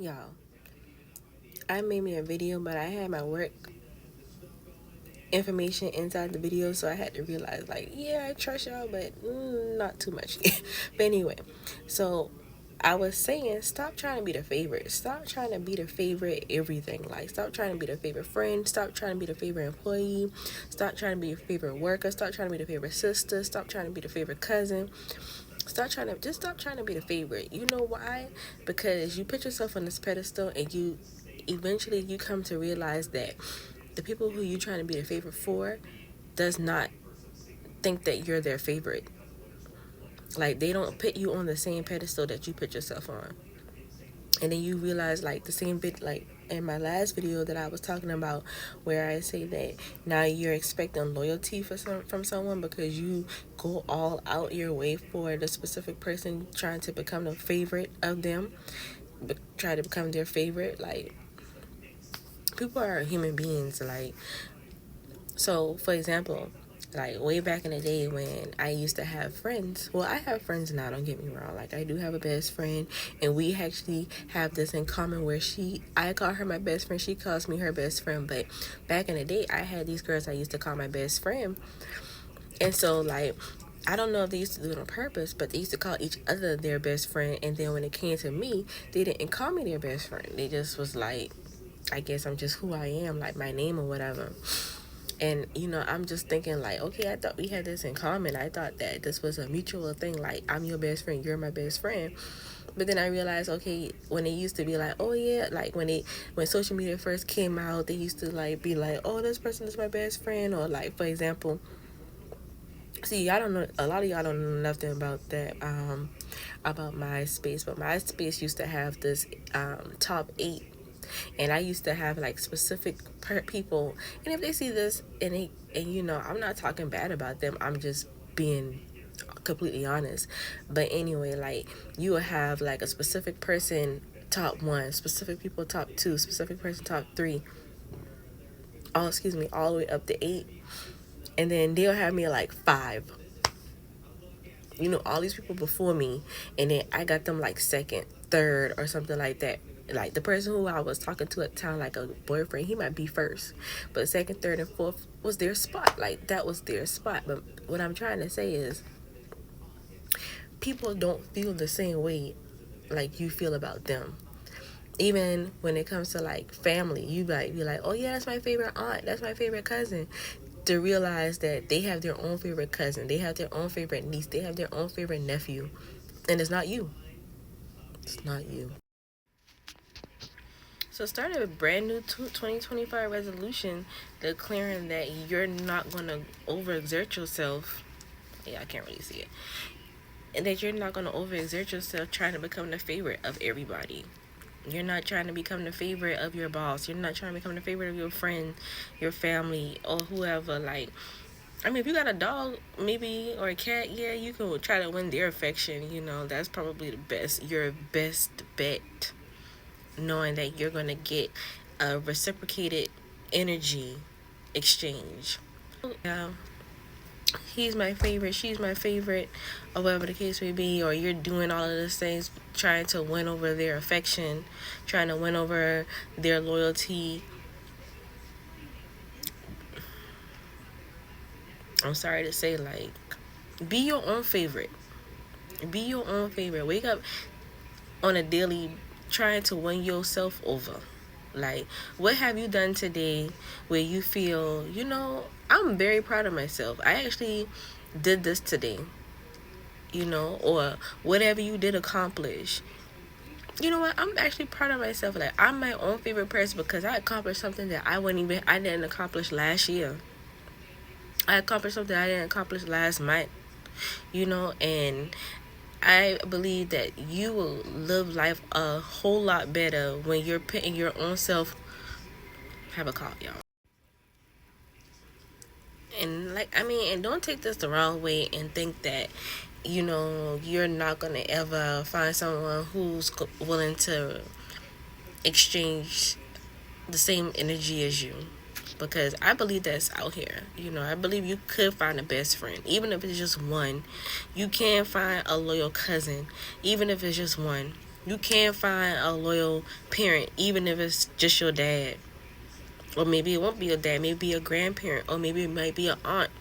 Y'all, I made me a video, but I had my work information inside the video, so I had to realize, like, yeah, I trust y'all, but not too much. But anyway, so I was saying, stop trying to be the favorite. Stop trying to be the favorite everything. Like, stop trying to be the favorite friend. Stop trying to be the favorite employee. Stop trying to be your favorite worker. Stop trying to be the favorite sister. Stop trying to be the favorite cousin. Stop trying to be the favorite. You know why? Because you put yourself on this pedestal, and you eventually you come to realize that the people who you're trying to be the favorite for does not think that you're their favorite. Like, they don't put you on the same pedestal that you put yourself on. And then you realize, like, the same bit, like in my last video that I was talking about, where I say that now you're expecting loyalty from someone because you go all out your way for the specific person, trying to become the favorite of them, try to become their favorite. Like, people are human beings. Like, so for example, like way back in the day when I used to have friends. Well, I have friends now, don't get me wrong. Like, I do have a best friend, and we actually have this in common where I call her my best friend, she calls me her best friend. But back in the day, I had these girls I used to call my best friend. And so, like, I don't know if they used to do it on purpose, but they used to call each other their best friend. And then when it came to me, they didn't call me their best friend. They just was like, I guess I'm just who I am, like my name or whatever. And, I'm just thinking, like, okay, I thought we had this in common. I thought that this was a mutual thing. Like, I'm your best friend, you're my best friend. But then I realized, okay, when it used to be like, oh yeah, like when social media first came out, they used to like be like, oh, this person is my best friend. Or like, for example, see, I don't know, a lot of y'all don't know nothing about that, about MySpace. But MySpace used to have this top 8, and I used to have like specific people, and if they see this and I'm not talking bad about them, I'm just being completely honest. But anyway, like, you will have like a specific person top 1, specific people top 2, specific person top 3, all the way up to 8, and then they'll have me like 5. All these people before me, and then I got them like second, third, or something like that. Like, the person who I was talking to at the time, like a boyfriend, he might be first, but second, third, and fourth was their spot. Like, that was their spot. But what I'm trying to say is, people don't feel the same way like you feel about them. Even when it comes to like family, you like be like, oh yeah, that's my favorite aunt, that's my favorite cousin. To realize that they have their own favorite cousin, they have their own favorite niece, they have their own favorite nephew, and it's not you. It's not you. So start a brand new 2025 resolution, declaring that you're not going to overexert yourself. Yeah, I can't really see it. And that you're not going to overexert yourself trying to become the favorite of everybody. You're not trying to become the favorite of your boss. You're not trying to become the favorite of your friend, your family, or whoever. Like, I mean, if you got a dog, maybe, or a cat, yeah, you can try to win their affection. That's probably your best bet, knowing that you're going to get a reciprocated energy exchange. Yeah, he's my favorite, she's my favorite, or whatever the case may be, or you're doing all of those things, trying to win over their affection, trying to win over their loyalty. I'm sorry to say, like, be your own favorite. Be your own favorite. Wake up on a daily trying to win yourself over. Like, what have you done today where you feel, I'm very proud of myself. I actually did this today, or whatever you did accomplish. You know what? I'm actually proud of myself. Like, I'm my own favorite person because I accomplished something that I didn't accomplish last year. I accomplished something I didn't accomplish last month, and I believe that you will live life a whole lot better when you're putting your own self. Have a call, y'all. And like, I mean, and don't take this the wrong way and think that you're not gonna ever find someone who's willing to exchange the same energy as you, because I believe that's out here. I believe you could find a best friend, even if it's just one. You can find a loyal cousin, even if it's just one. You can find a loyal parent, even if it's just your dad. Or maybe it won't be your dad, maybe a grandparent, or maybe it might be an aunt.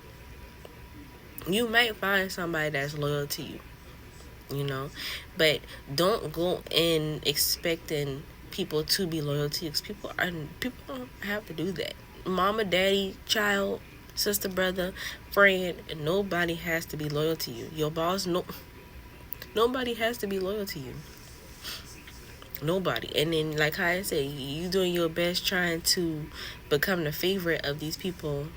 You might find somebody that's loyal to you, you know. But don't go in expecting people to be loyal to you, because people don't have to do that. Mama, daddy, child, sister, brother, friend, nobody has to be loyal to you. Your boss, nobody has to be loyal to you. Nobody. And then, like how I said, you doing your best trying to become the favorite of these people.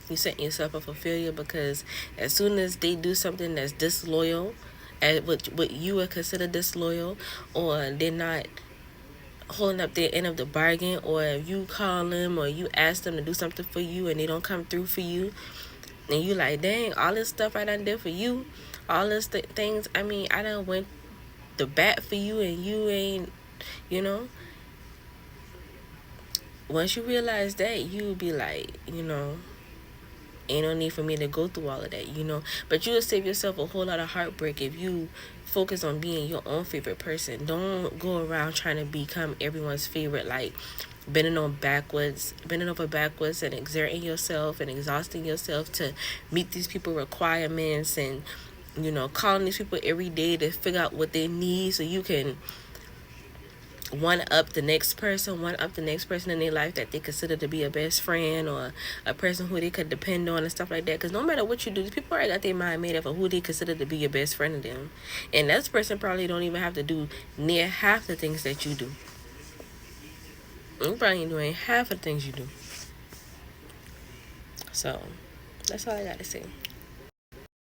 You set yourself up for failure, because as soon as they do something that's disloyal, at what you would consider disloyal, or they're not holding up their end of the bargain, or if you call them or you ask them to do something for you and they don't come through for you, and you like, dang, all this stuff I done did for you, all this things, I mean, I done went the bat for you and you ain't, you know. Once you realize that, you be like, ain't no need for me to go through all of that, But you will save yourself a whole lot of heartbreak if you focus on being your own favorite person. Don't go around trying to become everyone's favorite, like bending over backwards and exerting yourself and exhausting yourself to meet these people requirements, and calling these people every day to figure out what they need so you can one up the next person in their life that they consider to be a best friend, or a person who they could depend on and stuff like that. Because no matter what you do, people already got their mind made up of who they consider to be your best friend of them, and that person probably don't even have to do near half the things that you do. You probably ain't doing half of the things you do. So that's all I gotta say.